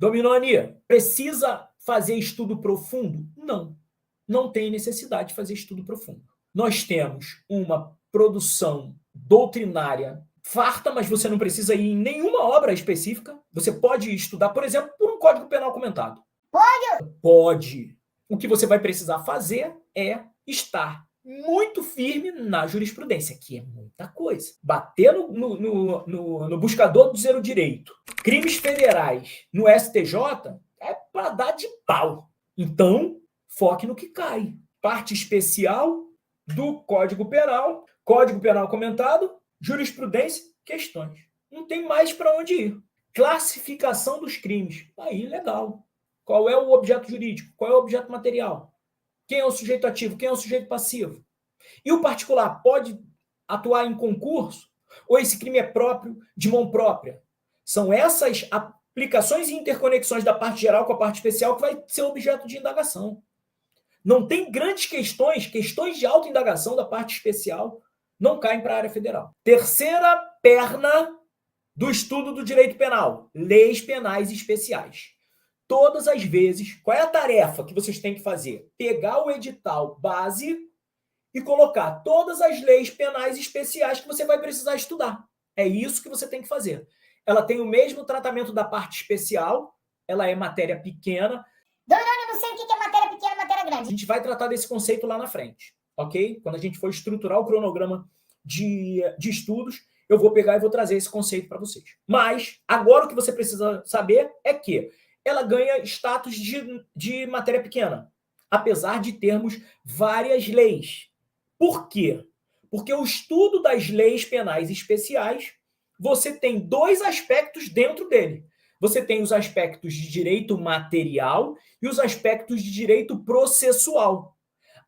Dominoni, precisa fazer estudo profundo? Não, não tem necessidade de fazer estudo profundo. Nós temos uma produção doutrinária farta, mas você não precisa ir em nenhuma obra específica. Você pode estudar, por exemplo, por um Código Penal comentado. Pode? Pode. O que você vai precisar fazer é estar muito firme na jurisprudência, que é muita coisa. Bater no buscador do zero direito, crimes federais no STJ, é para dar de pau. Então, foque no que cai. Parte especial do Código Penal comentado, jurisprudência, questões. Não tem mais para onde ir. Classificação dos crimes. Aí, legal. Qual é o objeto jurídico? Qual é o objeto material? Quem é o sujeito ativo? Quem é o sujeito passivo? E o particular pode atuar em concurso? Ou esse crime é próprio, de mão própria? São essas aplicações e interconexões da parte geral com a parte especial que vai ser objeto de indagação. Não tem grandes questões de autoindagação da parte especial, não caem para a área federal. Terceira perna do estudo do direito penal, leis penais especiais. Todas as vezes, qual é a tarefa que vocês têm que fazer? Pegar o edital base e colocar todas as leis penais especiais que você vai precisar estudar. É isso que você tem que fazer. Ela tem o mesmo tratamento da parte especial, ela é matéria pequena. Dominoni, eu não sei o que é matéria pequena e matéria grande. A gente vai tratar desse conceito lá na frente, ok? Quando a gente for estruturar o cronograma de estudos, eu vou pegar e vou trazer esse conceito para vocês. Mas, agora o que você precisa saber é que ela ganha status de matéria pequena, apesar de termos várias leis. Por quê? Porque o estudo das leis penais especiais, você tem dois aspectos dentro dele. Você tem os aspectos de direito material e os aspectos de direito processual.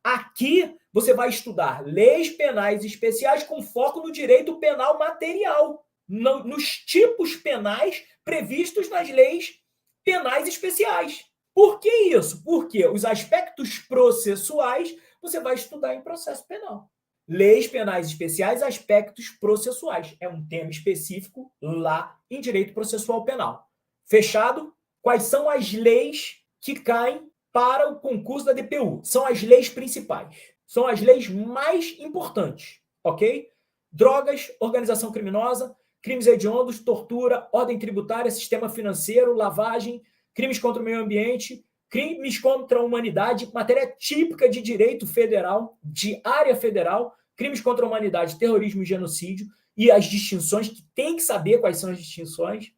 Aqui, você vai estudar leis penais especiais com foco no direito penal material, nos tipos penais previstos nas leis penais especiais. Por que isso? Porque os aspectos processuais você vai estudar em processo penal. Leis penais especiais, aspectos processuais. É um tema específico lá em direito processual penal. Fechado? Quais são as leis que caem para o concurso da DPU? São as leis principais. São as leis mais importantes, ok? Drogas, organização criminosa, crimes hediondos, tortura, ordem tributária, sistema financeiro, lavagem, crimes contra o meio ambiente, crimes contra a humanidade, matéria típica de direito federal, de área federal, crimes contra a humanidade, terrorismo e genocídio, e as distinções, que tem que saber quais são as distinções.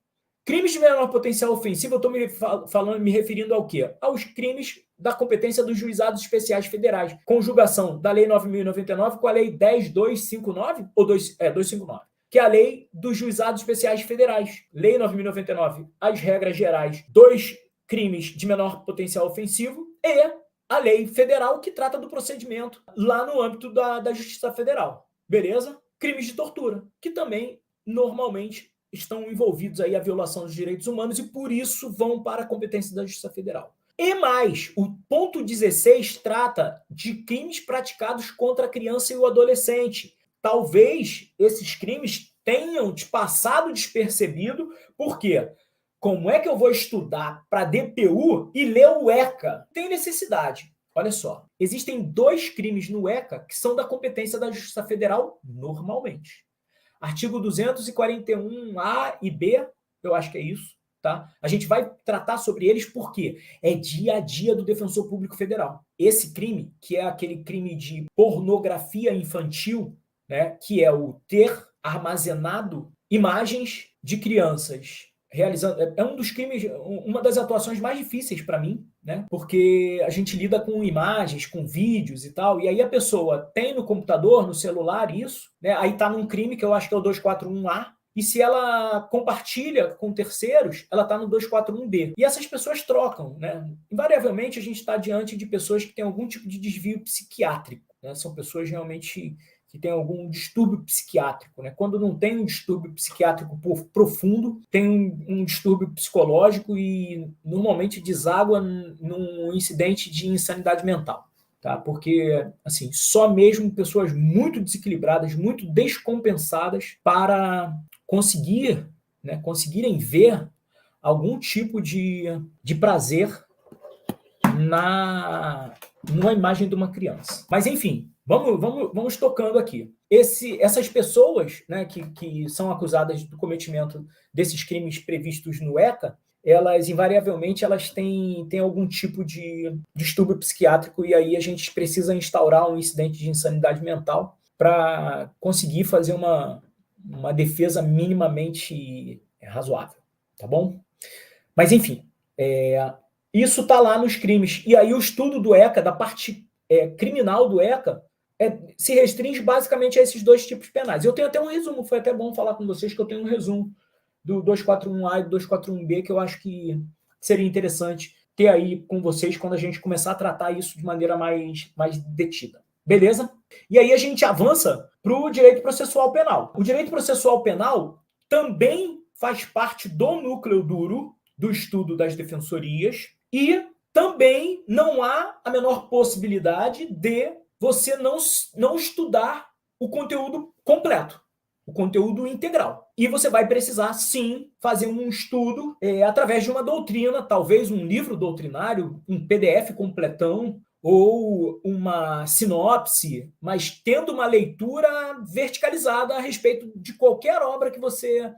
Crimes de menor potencial ofensivo, eu estou me referindo ao quê? Aos crimes da competência dos juizados especiais federais. Conjugação da Lei 9.099 com a Lei 10.259, ou 259, que é a Lei dos Juizados Especiais Federais. Lei 9.099, as regras gerais dos crimes de menor potencial ofensivo, e a lei federal que trata do procedimento lá no âmbito da Justiça Federal. Beleza? Crimes de tortura, que também normalmente estão envolvidos aí a violação dos direitos humanos e por isso vão para a competência da Justiça Federal. E mais, o ponto 16 trata de crimes praticados contra a criança e o adolescente. Talvez esses crimes tenham passado despercebido, por quê? Como é que eu vou estudar para DPU e ler o ECA? Tem necessidade. Olha só, existem 2 crimes no ECA que são da competência da Justiça Federal normalmente. Artigo 241A e B, eu acho que é isso, tá? A gente vai tratar sobre eles porque é dia a dia do Defensor Público Federal. Esse crime, que é aquele crime de pornografia infantil, né, que é o ter armazenado imagens de crianças realizando, é um dos crimes, uma das atuações mais difíceis para mim, né? Porque a gente lida com imagens, com vídeos e tal, e aí a pessoa tem no computador, no celular isso, né? Aí tá num crime que eu acho que é o 241A, e se ela compartilha com terceiros, ela está no 241B. E essas pessoas trocam, né? Invariavelmente a gente está diante de pessoas que têm algum tipo de desvio psiquiátrico, né? São pessoas realmente que tem algum distúrbio psiquiátrico, né? Quando não tem um distúrbio psiquiátrico profundo, tem um distúrbio psicológico e normalmente deságua num incidente de insanidade mental, tá? Porque, assim, só mesmo pessoas muito desequilibradas, muito descompensadas para conseguirem ver algum tipo de prazer numa imagem de uma criança. Mas, enfim, vamos tocando aqui. Essas pessoas, né, que são acusadas do cometimento desses crimes previstos no ECA, elas, invariavelmente, elas têm algum tipo de distúrbio psiquiátrico, e aí a gente precisa instaurar um incidente de insanidade mental para conseguir fazer uma defesa minimamente razoável, tá bom? Mas, enfim, isso está lá nos crimes. E aí o estudo do ECA, da parte criminal do ECA, se restringe basicamente a esses dois tipos penais. Eu tenho até um resumo, foi até bom falar com vocês que eu tenho um resumo do 241A e do 241B, que eu acho que seria interessante ter aí com vocês quando a gente começar a tratar isso de maneira mais detida. Beleza? E aí a gente avança para o direito processual penal. O direito processual penal também faz parte do núcleo duro do estudo das defensorias, e também não há a menor possibilidade de você não estudar o conteúdo completo, o conteúdo integral. E você vai precisar, sim, fazer um estudo através de uma doutrina, talvez um livro doutrinário, um PDF completão, ou uma sinopse, mas tendo uma leitura verticalizada a respeito de qualquer obra que você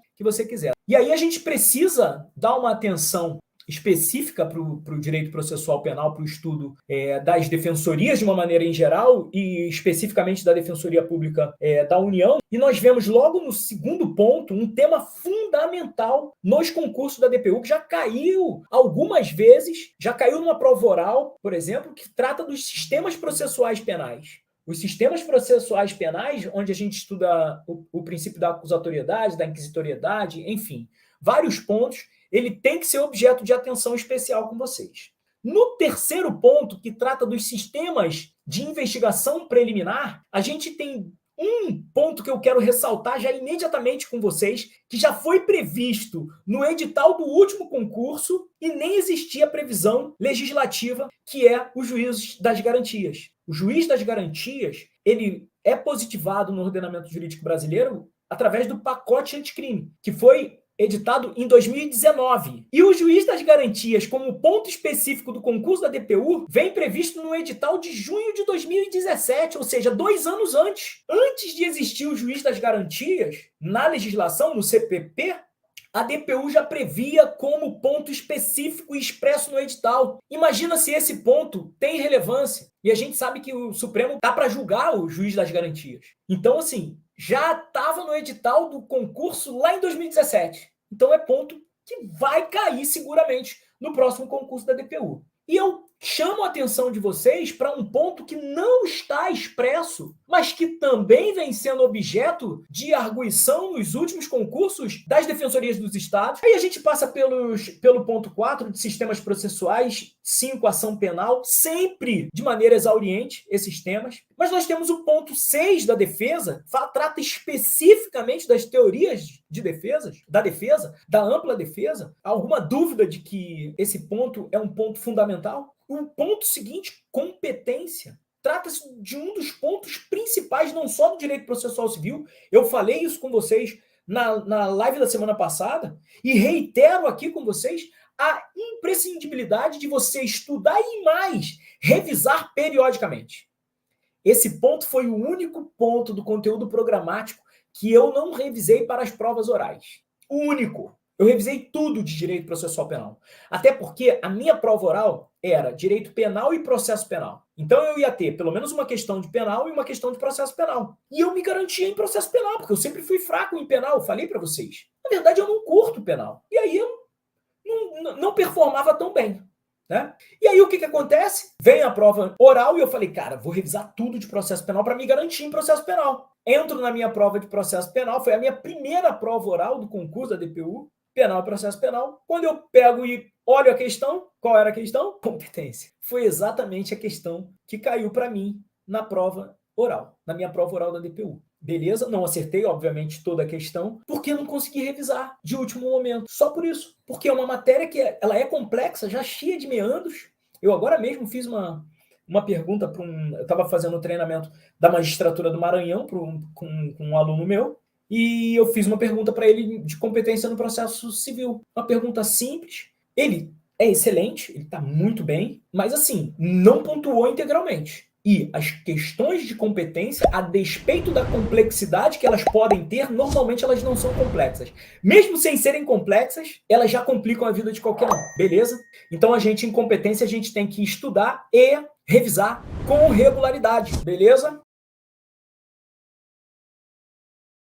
quiser. E aí a gente precisa dar uma atenção específica para o direito processual penal, para o estudo das defensorias de uma maneira em geral, e especificamente da Defensoria Pública da União. E nós vemos logo no segundo ponto um tema fundamental nos concursos da DPU, que já caiu algumas vezes, já caiu numa prova oral, por exemplo, que trata dos sistemas processuais penais. Os sistemas processuais penais, onde a gente estuda o princípio da acusatoriedade, da inquisitoriedade, enfim, vários pontos, ele tem que ser objeto de atenção especial com vocês. No terceiro ponto, que trata dos sistemas de investigação preliminar, a gente tem um ponto que eu quero ressaltar já imediatamente com vocês, que já foi previsto no edital do último concurso e nem existia previsão legislativa, que é o juiz das garantias. O juiz das garantias, ele é positivado no ordenamento jurídico brasileiro através do pacote anticrime, que foi editado em 2019. E o juiz das garantias, como ponto específico do concurso da DPU, vem previsto no edital de junho de 2017, ou seja, 2 anos antes. Antes de existir o juiz das garantias, na legislação, no CPP, a DPU já previa como ponto específico e expresso no edital. Imagina se esse ponto tem relevância. E a gente sabe que o Supremo está para julgar o juiz das garantias. Então, assim, já estava no edital do concurso lá em 2017. Então é ponto que vai cair seguramente no próximo concurso da DPU. E eu chamo a atenção de vocês para um ponto que não está expresso, mas que também vem sendo objeto de arguição nos últimos concursos das defensorias dos estados. Aí a gente passa pelo ponto 4 de sistemas processuais, 5, ação penal, sempre de maneira exauriente esses temas. Mas nós temos o ponto 6 da defesa, trata especificamente das teorias de defesa, da ampla defesa. Há alguma dúvida de que esse ponto é um ponto fundamental? O ponto seguinte, competência. Trata-se de um dos pontos principais, não só do direito processual civil. Eu falei isso com vocês na live da semana passada e reitero aqui com vocês a imprescindibilidade de você estudar e mais, revisar periodicamente. Esse ponto foi o único ponto do conteúdo programático que eu não revisei para as provas orais. O único. Eu revisei tudo de direito processual penal. Até porque a minha prova oral era direito penal e processo penal. Então eu ia ter pelo menos uma questão de penal e uma questão de processo penal. E eu me garantia em processo penal, porque eu sempre fui fraco em penal, eu falei para vocês. Na verdade, eu não curto penal. E aí eu não performava tão bem. Né? E aí o que acontece? Vem a prova oral e eu falei, cara, vou revisar tudo de processo penal para me garantir em processo penal. Entro na minha prova de processo penal, foi a minha primeira prova oral do concurso da DPU, penal e processo penal. Quando eu pego e olho a questão, qual era a questão? Competência. Foi exatamente a questão que caiu para mim na prova oral, na minha prova oral da DPU. Beleza? Não acertei, obviamente, toda a questão, porque não consegui revisar de último momento. Só por isso. Porque é uma matéria que ela é complexa, já cheia de meandros. Eu agora mesmo fiz uma pergunta para eu estava fazendo um treinamento da magistratura do Maranhão com um aluno meu, e eu fiz uma pergunta para ele de competência no processo civil. Uma pergunta simples. Ele é excelente, ele está muito bem, mas assim, não pontuou integralmente. E as questões de competência, a despeito da complexidade que elas podem ter, normalmente elas não são complexas. Mesmo sem serem complexas, elas já complicam a vida de qualquer um, beleza? Então a gente, em competência, a gente tem que estudar e revisar com regularidade, beleza?